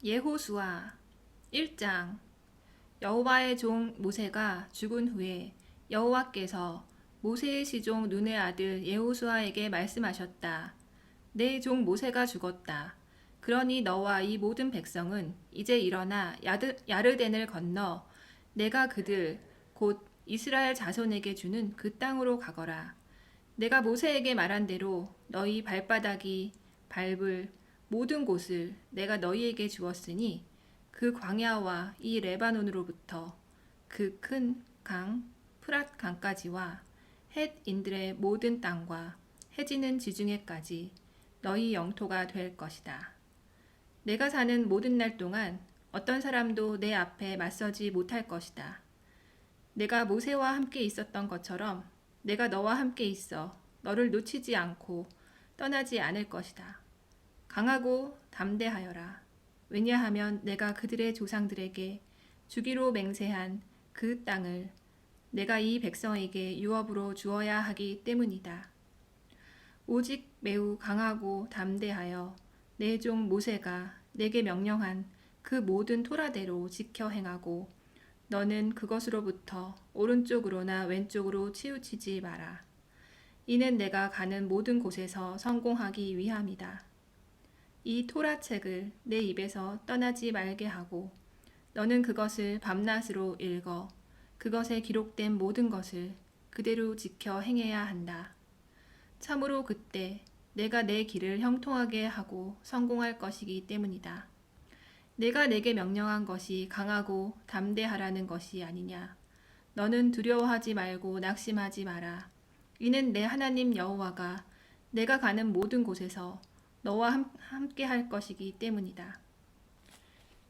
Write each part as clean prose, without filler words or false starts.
예호수아 1장. 여호와의 종 모세가 죽은 후에 여호와께서 모세의 시종 눈의 아들 예호수아에게 말씀하셨다. 내 종 모세가 죽었다. 그러니 너와 이 모든 백성은 이제 일어나 야르덴을 건너 내가 그들 곧 이스라엘 자손에게 주는 그 땅으로 가거라. 내가 모세에게 말한 대로 너희 발바닥이 밟을 모든 곳을 내가 너희에게 주었으니 그 광야와 이 레바논으로부터 그 큰 강 프랏 강까지와 헷인들의 모든 땅과 해지는 지중해까지 너희 영토가 될 것이다. 내가 사는 모든 날 동안 어떤 사람도 내 앞에 맞서지 못할 것이다. 내가 모세와 함께 있었던 것처럼 내가 너와 함께 있어 너를 놓치지 않고 떠나지 않을 것이다. 강하고 담대하여라. 왜냐하면 내가 그들의 조상들에게 주기로 맹세한 그 땅을 내가 이 백성에게 유업으로 주어야 하기 때문이다. 오직 매우 강하고 담대하여 내 종 모세가 내게 명령한 그 모든 토라대로 지켜 행하고 너는 그것으로부터 오른쪽으로나 왼쪽으로 치우치지 마라. 이는 내가 가는 모든 곳에서 성공하기 위함이다. 이 토라책을 내 입에서 떠나지 말게 하고 너는 그것을 밤낮으로 읽어 그것에 기록된 모든 것을 그대로 지켜 행해야 한다. 참으로 그때 내가 내 길을 형통하게 하고 성공할 것이기 때문이다. 내가 내게 명령한 것이 강하고 담대하라는 것이 아니냐. 너는 두려워하지 말고 낙심하지 마라. 이는 내 하나님 여호와가 내가 가는 모든 곳에서 너와 함께 할 것이기 때문이다.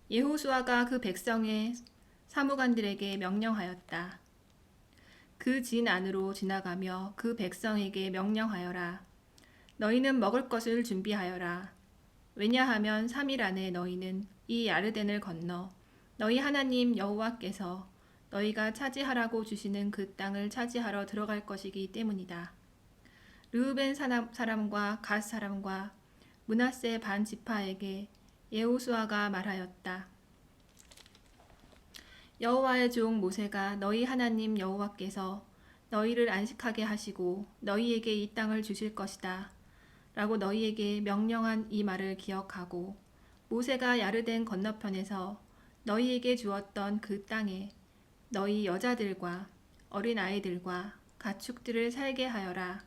예호수아가 그 백성의 사무관들에게 명령하였다. 그 진 안으로 지나가며 그 백성에게 명령하여라. 너희는 먹을 것을 준비하여라. 왜냐하면 3일 안에 너희는 이 야르덴을 건너 너희 하나님 여호와께서 너희가 차지하라고 주시는 그 땅을 차지하러 들어갈 것이기 때문이다. 르우벤 사람과 갓 사람과 므낫세 반 지파에게 예호수아가 말하였다. 여호와의 종 모세가 너희 하나님 여호와께서 너희를 안식하게 하시고 너희에게 이 땅을 주실 것이다 라고 너희에게 명령한 이 말을 기억하고 모세가 야르덴 건너편에서 너희에게 주었던 그 땅에 너희 여자들과 어린 아이들과 가축들을 살게 하여라.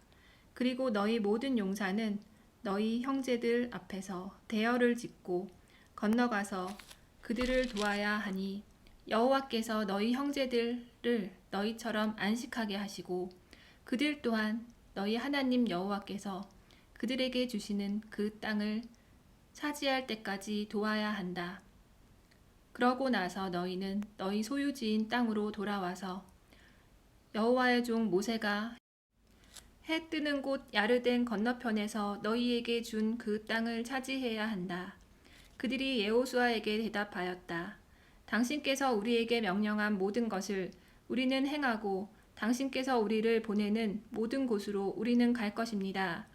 그리고 너희 모든 용사는 너희 형제들 앞에서 대열을 짓고 건너가서 그들을 도와야 하니 여호와께서 너희 형제들을 너희처럼 안식하게 하시고 그들 또한 너희 하나님 여호와께서 그들에게 주시는 그 땅을 차지할 때까지 도와야 한다. 그러고 나서 너희는 너희 소유지인 땅으로 돌아와서 여호와의 종 모세가 해 뜨는 곳 야르덴 건너편에서 너희에게 준 그 땅을 차지해야 한다. 그들이 여호수아에게 대답하였다. 당신께서 우리에게 명령한 모든 것을 우리는 행하고 당신께서 우리를 보내는 모든 곳으로 우리는 갈 것입니다.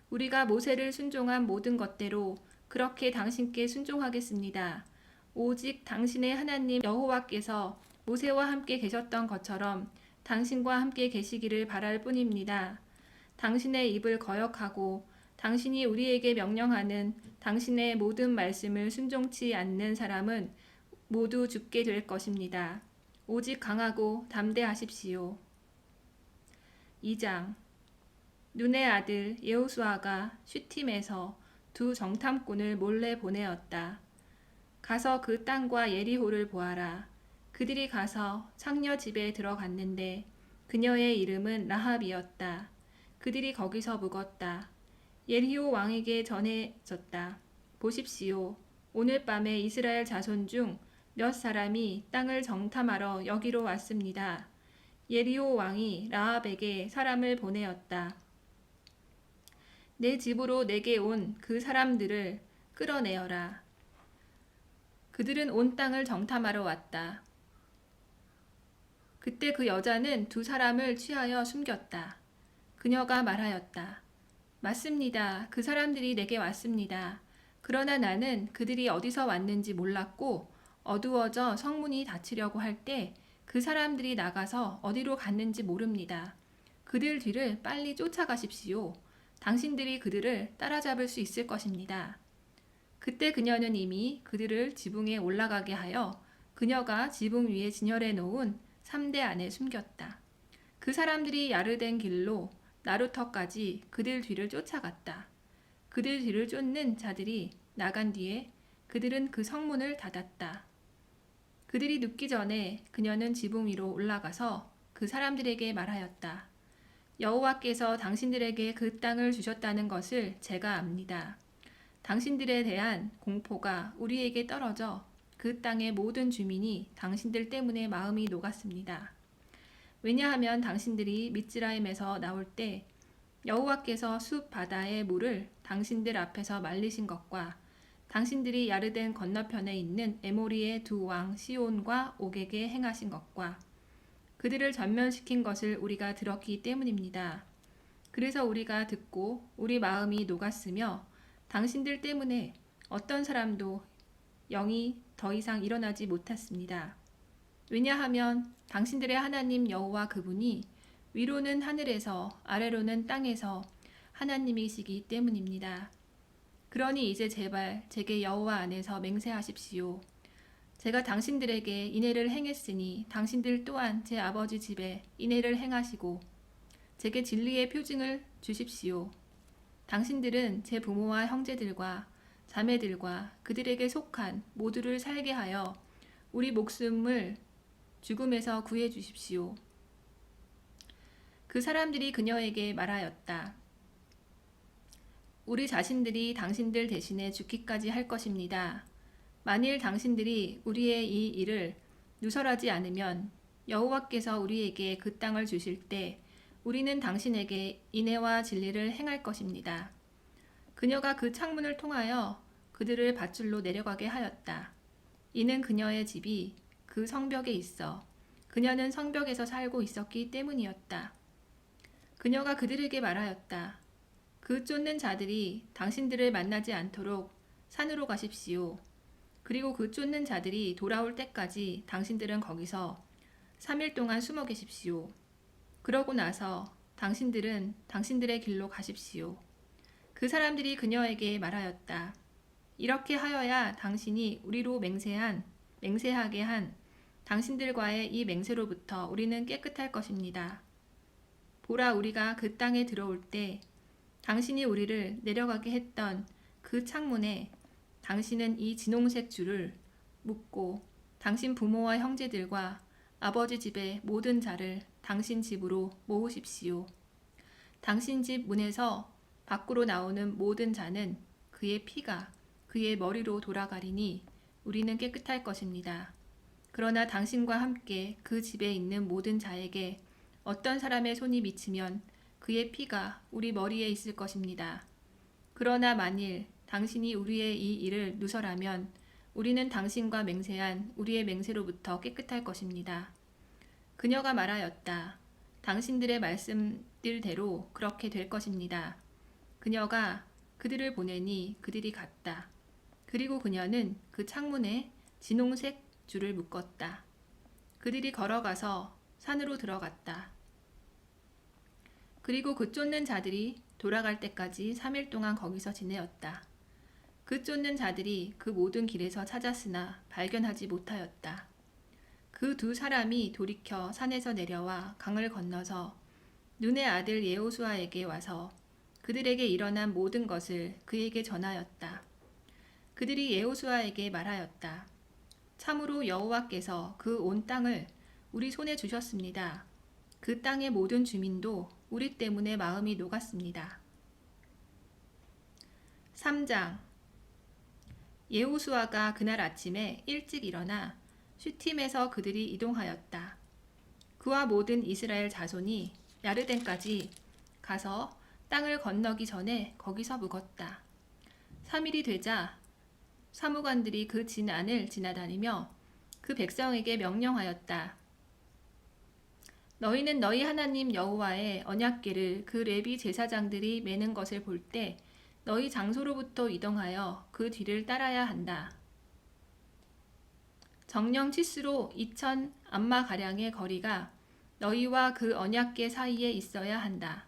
우리가 모세를 순종한 모든 것대로 그렇게 당신께 순종하겠습니다. 오직 당신의 하나님 여호와께서 모세와 함께 계셨던 것처럼 당신과 함께 계시기를 바랄 뿐입니다. 당신의 입을 거역하고 당신이 우리에게 명령하는 당신의 모든 말씀을 순종치 않는 사람은 모두 죽게 될 것입니다. 오직 강하고 담대하십시오. 2장. 눈의 아들 예호수아가 슈팀에서 두 정탐꾼을 몰래 보내었다. 가서 그 땅과 예리호를 보아라. 그들이 가서 창녀 집에 들어갔는데 그녀의 이름은 라합이었다. 그들이 거기서 묵었다. 예리호 왕에게 전해졌다. 보십시오. 오늘 밤에 이스라엘 자손 중 몇 사람이 땅을 정탐하러 여기로 왔습니다. 예리호 왕이 라합에게 사람을 보내었다. 내 집으로 내게 온 그 사람들을 끌어내어라. 그들은 온 땅을 정탐하러 왔다. 그때 그 여자는 두 사람을 취하여 숨겼다. 그녀가 말하였다. 맞습니다. 그 사람들이 내게 왔습니다. 그러나 나는 그들이 어디서 왔는지 몰랐고 어두워져 성문이 닫히려고 할 때 그 사람들이 나가서 어디로 갔는지 모릅니다. 그들 뒤를 빨리 쫓아가십시오. 당신들이 그들을 따라잡을 수 있을 것입니다. 그때 그녀는 이미 그들을 지붕에 올라가게 하여 그녀가 지붕 위에 진열해 놓은 3대 안에 숨겼다. 그 사람들이 야르덴 길로 나루터까지 그들 뒤를 쫓아갔다. 그들 뒤를 쫓는 자들이 나간 뒤에 그들은 그 성문을 닫았다. 그들이 눕기 전에 그녀는 지붕 위로 올라가서 그 사람들에게 말하였다. 여호와께서 당신들에게 그 땅을 주셨다는 것을 제가 압니다. 당신들에 대한 공포가 우리에게 떨어져 그 땅의 모든 주민이 당신들 때문에 마음이 녹았습니다. 왜냐하면 당신들이 미츠라임에서 나올 때 여호와께서 숲 바다의 물을 당신들 앞에서 말리신 것과 당신들이 야르덴 건너편에 있는 에모리의 두 왕 시온과 옥에게 행하신 것과 그들을 전면시킨 것을 우리가 들었기 때문입니다. 그래서 우리가 듣고 우리 마음이 녹았으며 당신들 때문에 어떤 사람도 영이 더 이상 일어나지 못했습니다. 왜냐하면 당신들의 하나님 여호와 그분이 위로는 하늘에서 아래로는 땅에서 하나님이시기 때문입니다. 그러니 이제 제발 제게 여호와 안에서 맹세하십시오. 제가 당신들에게 인애를 행했으니 당신들 또한 제 아버지 집에 인애를 행하시고 제게 진리의 표징을 주십시오. 당신들은 제 부모와 형제들과 자매들과 그들에게 속한 모두를 살게 하여 우리 목숨을 죽음에서 구해 주십시오. 그 사람들이 그녀에게 말하였다. 우리 자신들이 당신들 대신에 죽기까지 할 것입니다. 만일 당신들이 우리의 이 일을 누설하지 않으면 여호와께서 우리에게 그 땅을 주실 때 우리는 당신에게 인애와 진리를 행할 것입니다. 그녀가 그 창문을 통하여 그들을 밧줄로 내려가게 하였다. 이는 그녀의 집이 그 성벽에 있어 그녀는 성벽에서 살고 있었기 때문이었다. 그녀가 그들에게 말하였다. 그 쫓는 자들이 당신들을 만나지 않도록 산으로 가십시오. 그리고 그 쫓는 자들이 돌아올 때까지 당신들은 거기서 3일 동안 숨어 계십시오. 그러고 나서 당신들은 당신들의 길로 가십시오. 그 사람들이 그녀에게 말하였다. 이렇게 하여야 당신이 우리로 맹세하게 한 당신들과의 이 맹세로부터 우리는 깨끗할 것입니다. 보라, 우리가 그 땅에 들어올 때 당신이 우리를 내려가게 했던 그 창문에 당신은 이 진홍색 줄을 묶고 당신 부모와 형제들과 아버지 집의 모든 자를 당신 집으로 모으십시오. 당신 집 문에서 밖으로 나오는 모든 자는 그의 피가 그의 머리로 돌아가리니 우리는 깨끗할 것입니다. 그러나 당신과 함께 그 집에 있는 모든 자에게 어떤 사람의 손이 미치면 그의 피가 우리 머리에 있을 것입니다. 그러나 만일 당신이 우리의 이 일을 누설하면 우리는 당신과 맹세한 우리의 맹세로부터 깨끗할 것입니다. 그녀가 말하였다. 당신들의 말씀들대로 그렇게 될 것입니다. 그녀가 그들을 보내니 그들이 갔다. 그리고 그녀는 그 창문에 진홍색 줄을 묶었다. 그들이 걸어가서 산으로 들어갔다. 그리고 그 쫓는 자들이 돌아갈 때까지 3일 동안 거기서 지내었다. 그 쫓는 자들이 그 모든 길에서 찾았으나 발견하지 못하였다. 그 두 사람이 돌이켜 산에서 내려와 강을 건너서 눈의 아들 여호수아에게 와서 그들에게 일어난 모든 것을 그에게 전하였다. 그들이 여호수아에게 말하였다. 참으로 여호와께서 그 온 땅을 우리 손에 주셨습니다. 그 땅의 모든 주민도 우리 때문에 마음이 녹았습니다. 3장. 여호수아가 그날 아침에 일찍 일어나 슈팀에서 그들이 이동하였다. 그와 모든 이스라엘 자손이 야르덴까지 가서 땅을 건너기 전에 거기서 묵었다. 3일이 되자 사무관들이 그 진안을 지나다니며 그 백성에게 명령하였다. 너희는 너희 하나님 여호와의 언약궤를 그 레위 제사장들이 매는 것을 볼 때 너희 장소로부터 이동하여 그 뒤를 따라야 한다. 정령 치수로 2000 암마가량의 거리가 너희와 그 언약궤 사이에 있어야 한다.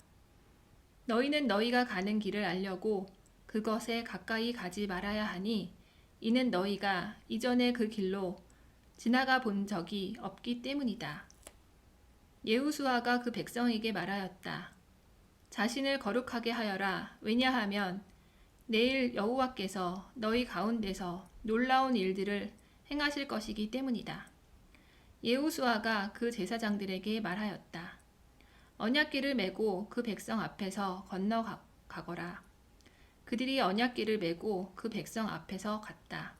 너희는 너희가 가는 길을 알려고 그것에 가까이 가지 말아야 하니 이는 너희가 이전에 그 길로 지나가 본 적이 없기 때문이다. 예후수아가 그 백성에게 말하였다. 자신을 거룩하게 하여라. 왜냐하면 내일 여호와께서 너희 가운데서 놀라운 일들을 행하실 것이기 때문이다. 예후수아가 그 제사장들에게 말하였다. 언약궤를 메고 그 백성 앞에서 건너가거라. 그들이 언약궤를 메고 그 백성 앞에서 갔다.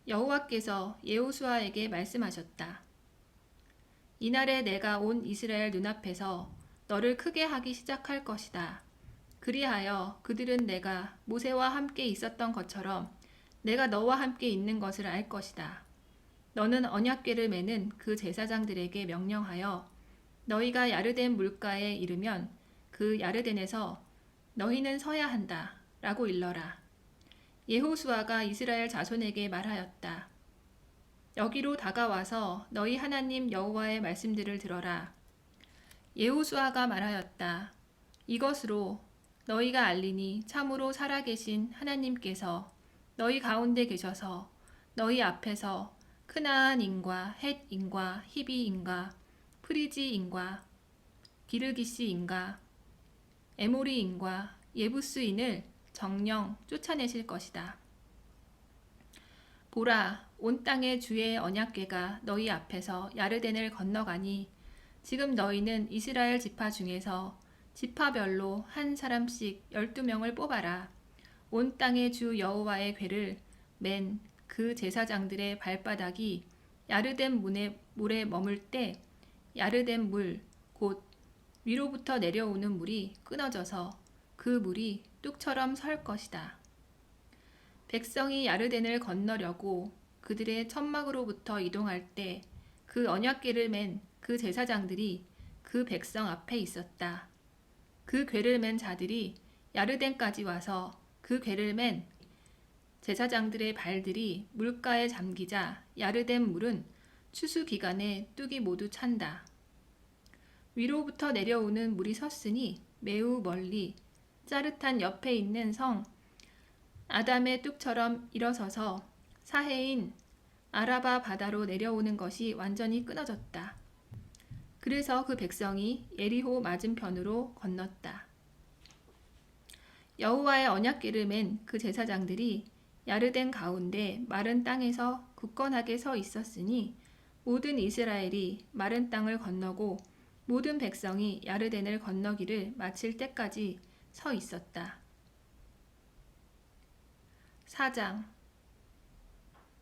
여호와께서 예호수아에게 말씀하셨다. 이날에 내가 온 이스라엘 눈앞에서 너를 크게 하기 시작할 것이다. 그리하여 그들은 내가 모세와 함께 있었던 것처럼 내가 너와 함께 있는 것을 알 것이다. 너는 언약궤를 메는 그 제사장들에게 명령하여 너희가 야르덴 물가에 이르면 그 야르덴에서 너희는 서야 한다 라고 일러라. 예호수아가 이스라엘 자손에게 말하였다. 여기로 다가와서 너희 하나님 여호와의 말씀들을 들어라. 예호수아가 말하였다. 이것으로 너희가 알리니 참으로 살아계신 하나님께서 너희 가운데 계셔서 너희 앞에서 크나안인과 헷인과 히비인과 프리지인과 기르기시인과 에모리인과 예부스인을 정령 쫓아내실 것이다. 보라, 온 땅의 주의 언약궤가 너희 앞에서 야르덴을 건너가니 지금 너희는 이스라엘 지파 중에서 지파별로 한 사람씩 12명을 뽑아라. 온 땅의 주 여호와의 궤를 맨 그 제사장들의 발바닥이 야르덴 물에 머물 때 야르덴 물, 곧 위로부터 내려오는 물이 끊어져서 그 물이 뚝처럼 설 것이다. 백성이 야르덴을 건너려고 그들의 천막으로부터 이동할 때 그 언약궤를 맨 그 제사장들이 그 백성 앞에 있었다. 그 궤를 맨 자들이 야르덴까지 와서 그 궤를 맨 제사장들의 발들이 물가에 잠기자 야르덴 물은 추수 기간에 뚝이 모두 찬다. 위로부터 내려오는 물이 섰으니 매우 멀리 짜릿한 옆에 있는 성 아담의 뚝처럼 일어서서 사해인 아라바 바다로 내려오는 것이 완전히 끊어졌다. 그래서 그 백성이 예리호 맞은편으로 건넜다. 여호와의 언약궤를 맨 그 제사장들이 야르덴 가운데 마른 땅에서 굳건하게 서 있었으니 모든 이스라엘이 마른 땅을 건너고 모든 백성이 야르덴을 건너기를 마칠 때까지 서 있었다. 4장.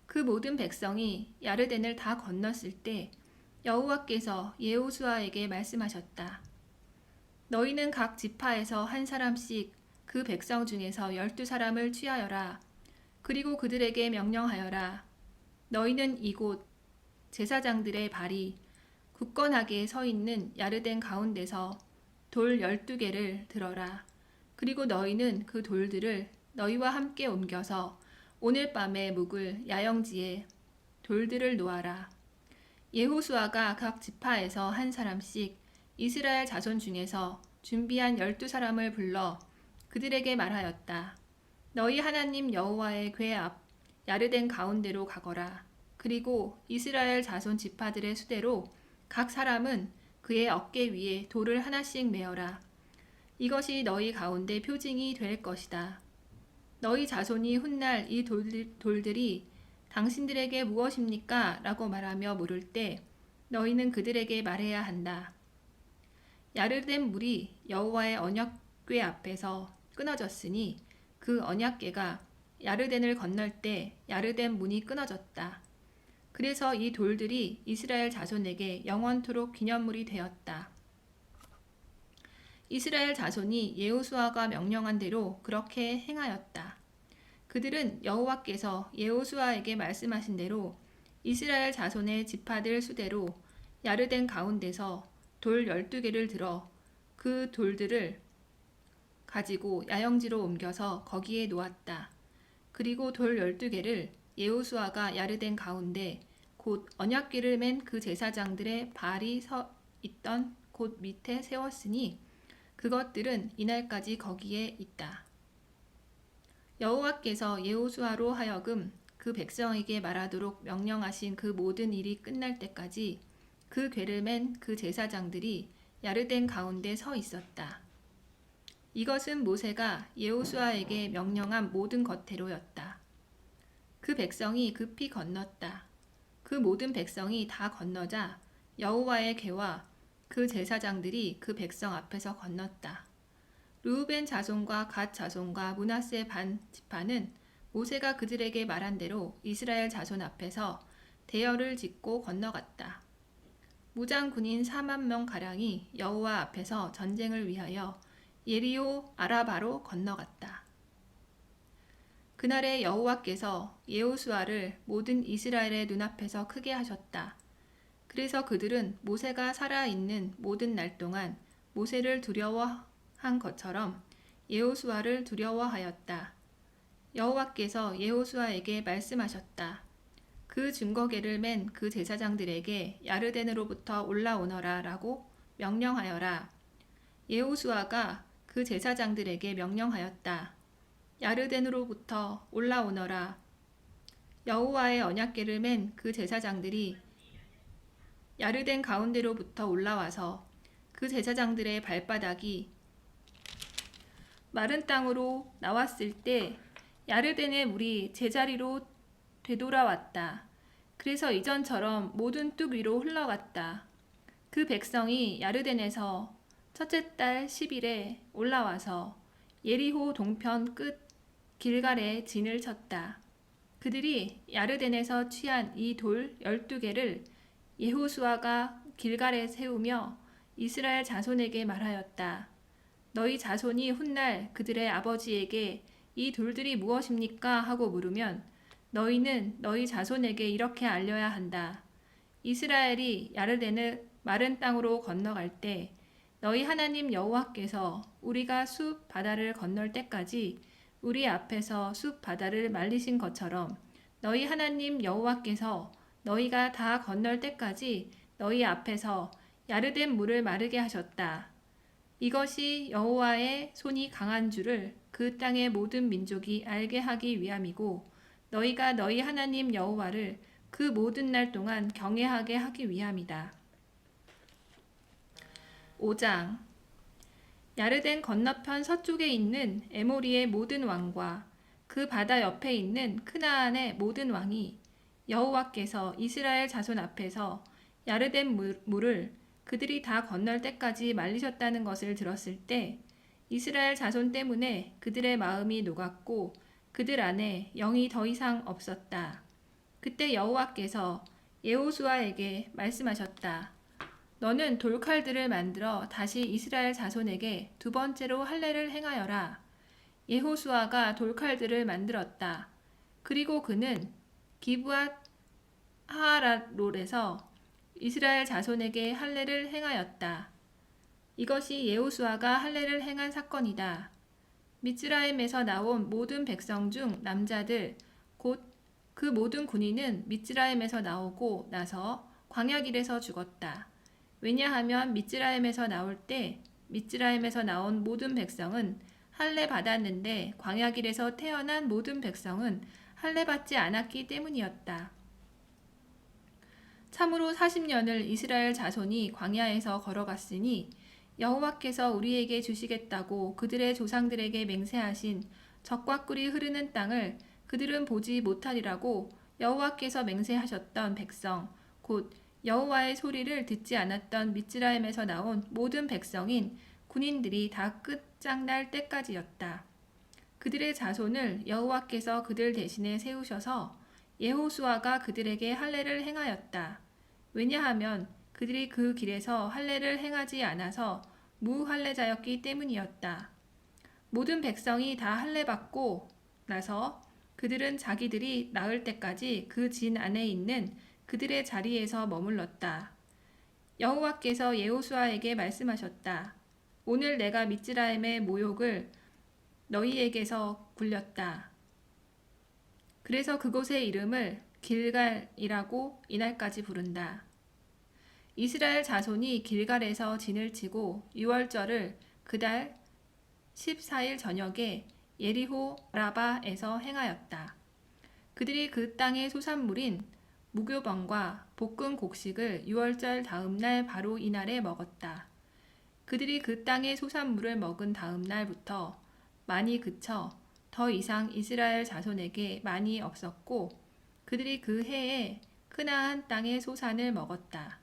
그 모든 백성이 야르덴을 다 건넜을 때 여호와께서 예호수아에게 말씀하셨다. 너희는 각 지파에서 한 사람씩 그 백성 중에서 12사람을 취하여라. 그리고 그들에게 명령하여라. 너희는 이곳 제사장들의 발이 굳건하게 서 있는 야르덴 가운데서 돌 12개를 들어라. 그리고 너희는 그 돌들을 너희와 함께 옮겨서 오늘 밤에 묵을 야영지에 돌들을 놓아라. 예호수아가 각 지파에서 한 사람씩 이스라엘 자손 중에서 준비한 12사람을 불러 그들에게 말하였다. 너희 하나님 여호와의 궤 앞 야르덴 가운데로 가거라. 그리고 이스라엘 자손 지파들의 수대로 각 사람은 그의 어깨 위에 돌을 하나씩 메어라. 이것이 너희 가운데 표징이 될 것이다. 너희 자손이 훗날 이 돌들이 당신들에게 무엇입니까? 라고 말하며 물을 때 너희는 그들에게 말해야 한다. 야르덴 물이 여호와의 언약궤 앞에서 끊어졌으니 그 언약궤가 야르덴을 건널 때 야르덴 문이 끊어졌다. 그래서 이 돌들이 이스라엘 자손에게 영원토록 기념물이 되었다. 이스라엘 자손이 예호수아가 명령한 대로 그렇게 행하였다. 그들은 여호와께서 예호수아에게 말씀하신 대로 이스라엘 자손의 지파들 수대로 야르덴 가운데서 돌 12개를 들어 그 돌들을 가지고 야영지로 옮겨서 거기에 놓았다. 그리고 돌 12개를 여호수아가 야르덴 가운데 곧 언약궤를 맨 그 제사장들의 발이 서 있던 곳 밑에 세웠으니 그것들은 이날까지 거기에 있다. 여호와께서 여호수아로 하여금 그 백성에게 말하도록 명령하신 그 모든 일이 끝날 때까지 그 궤를 맨 그 제사장들이 야르덴 가운데 서 있었다. 이것은 모세가 여호수아에게 명령한 모든 것대로였다. 그 백성이 급히 건넜다. 그 모든 백성이 다 건너자 여호와의 궤와 그 제사장들이 그 백성 앞에서 건넜다. 르우벤 자손과 갓 자손과 므낫세 반 지파는 모세가 그들에게 말한 대로 이스라엘 자손 앞에서 대열을 짓고 건너갔다. 무장 군인 4만 명 가량이 여호와 앞에서 전쟁을 위하여 예리호 아라바로 건너갔다. 그날에 여호와께서 여호수아를 모든 이스라엘의 눈앞에서 크게 하셨다. 그래서 그들은 모세가 살아있는 모든 날 동안 모세를 두려워한 것처럼 여호수아를 두려워하였다. 여호와께서 여호수아에게 말씀하셨다. 그 증거궤를 맨 그 제사장들에게 야르덴으로부터 올라오너라 라고 명령하여라. 여호수아가 그 제사장들에게 명령하였다. 야르덴으로부터 올라오너라. 여호와의 언약궤를 맨 그 제사장들이 야르덴 가운데로부터 올라와서 그 제사장들의 발바닥이 마른 땅으로 나왔을 때 야르덴의 물이 제자리로 되돌아왔다. 그래서 이전처럼 모든 뚝 위로 흘러갔다. 그 백성이 야르덴에서 첫째 달 10일에 올라와서 예리호 동편 끝 길갈에 진을 쳤다. 그들이 야르덴에서 취한 이 돌 12개를 여호수아가 길갈에 세우며 이스라엘 자손에게 말하였다. 너희 자손이 훗날 그들의 아버지에게 이 돌들이 무엇입니까? 하고 물으면 너희는 너희 자손에게 이렇게 알려야 한다. 이스라엘이 야르덴을 마른 땅으로 건너갈 때 너희 하나님 여호와께서 우리가 숲 바다를 건널 때까지 우리 앞에서 숲 바다를 말리신 것처럼 너희 하나님 여호와께서 너희가 다 건널 때까지 너희 앞에서 야르덴 물을 마르게 하셨다. 이것이 여호와의 손이 강한 줄을 그 땅의 모든 민족이 알게 하기 위함이고 너희가 너희 하나님 여호와를 그 모든 날 동안 경외하게 하기 위함이다. 5장 야르덴 건너편 서쪽에 있는 에모리의 모든 왕과 그 바다 옆에 있는 크나안의 모든 왕이 여호와께서 이스라엘 자손 앞에서 야르덴 물을 그들이 다 건널 때까지 말리셨다는 것을 들었을 때 이스라엘 자손 때문에 그들의 마음이 녹았고 그들 안에 영이 더 이상 없었다. 그때 여호와께서 여호수아에게 말씀하셨다. 너는 돌칼들을 만들어 다시 이스라엘 자손에게 두 번째로 할례를 행하여라. 여호수아가 돌칼들을 만들었다. 그리고 그는 기브앗 하아랏에서 이스라엘 자손에게 할례를 행하였다. 이것이 여호수아가 할례를 행한 사건이다. 미츠라임에서 나온 모든 백성 중 남자들 곧 그 모든 군인은 미츠라임에서 나오고 나서 광야길에서 죽었다. 왜냐하면 미츠라임에서 나올 때 미츠라임에서 나온 모든 백성은 할례 받았는데 광야길에서 태어난 모든 백성은 할례 받지 않았기 때문이었다. 참으로 40년을 이스라엘 자손이 광야에서 걸어갔으니 여호와께서 우리에게 주시겠다고 그들의 조상들에게 맹세하신 젖과 꿀이 흐르는 땅을 그들은 보지 못하리라고 여호와께서 맹세하셨던 백성 곧 여호와의 소리를 듣지 않았던 미츠라임에서 나온 모든 백성인 군인들이 다 끝장날 때까지였다. 그들의 자손을 여호와께서 그들 대신에 세우셔서 여호수아가 그들에게 할례를 행하였다. 왜냐하면 그들이 그 길에서 할례를 행하지 않아서 무할례자였기 때문이었다. 모든 백성이 다 할례 받고 나서 그들은 자기들이 나을 때까지 그 진 안에 있는 그들의 자리에서 머물렀다. 여호와께서 여호수아에게 말씀하셨다. 오늘 내가 미즈라임의 모욕을 너희에게서 굴렸다. 그래서 그곳의 이름을 길갈이라고 이날까지 부른다. 이스라엘 자손이 길갈에서 진을 치고 유월절을 그달 14일 저녁에 예리호 라바에서 행하였다. 그들이 그 땅의 소산물인 무교병과 볶은 곡식을 유월절 다음 날 바로 이날에 먹었다. 그들이 그 땅의 소산물을 먹은 다음 날부터 많이 그쳐 더 이상 이스라엘 자손에게 많이 없었고 그들이 그 해에 크나안 땅의 소산을 먹었다.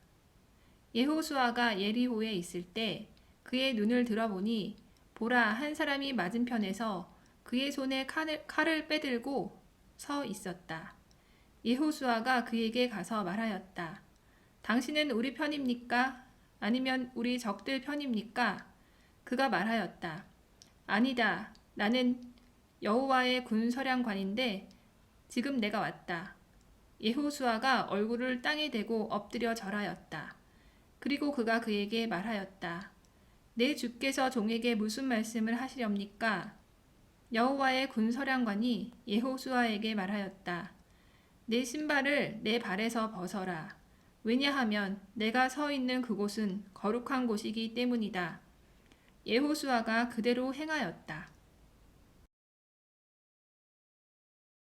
여호수아가 예리호에 있을 때 그의 눈을 들어보니 보라 한 사람이 맞은편에서 그의 손에 칼을 빼들고 서 있었다. 여호수아가 그에게 가서 말하였다. 당신은 우리 편입니까? 아니면 우리 적들 편입니까? 그가 말하였다. 아니다. 나는 여호와의 군사령관인데 지금 내가 왔다. 여호수아가 얼굴을 땅에 대고 엎드려 절하였다. 그리고 그가 그에게 말하였다. 내 주께서 종에게 무슨 말씀을 하시렵니까? 여호와의 군사령관이 여호수아에게 말하였다. 내 신발을 내 발에서 벗어라. 왜냐하면 내가 서 있는 그곳은 거룩한 곳이기 때문이다. 여호수아가 그대로 행하였다.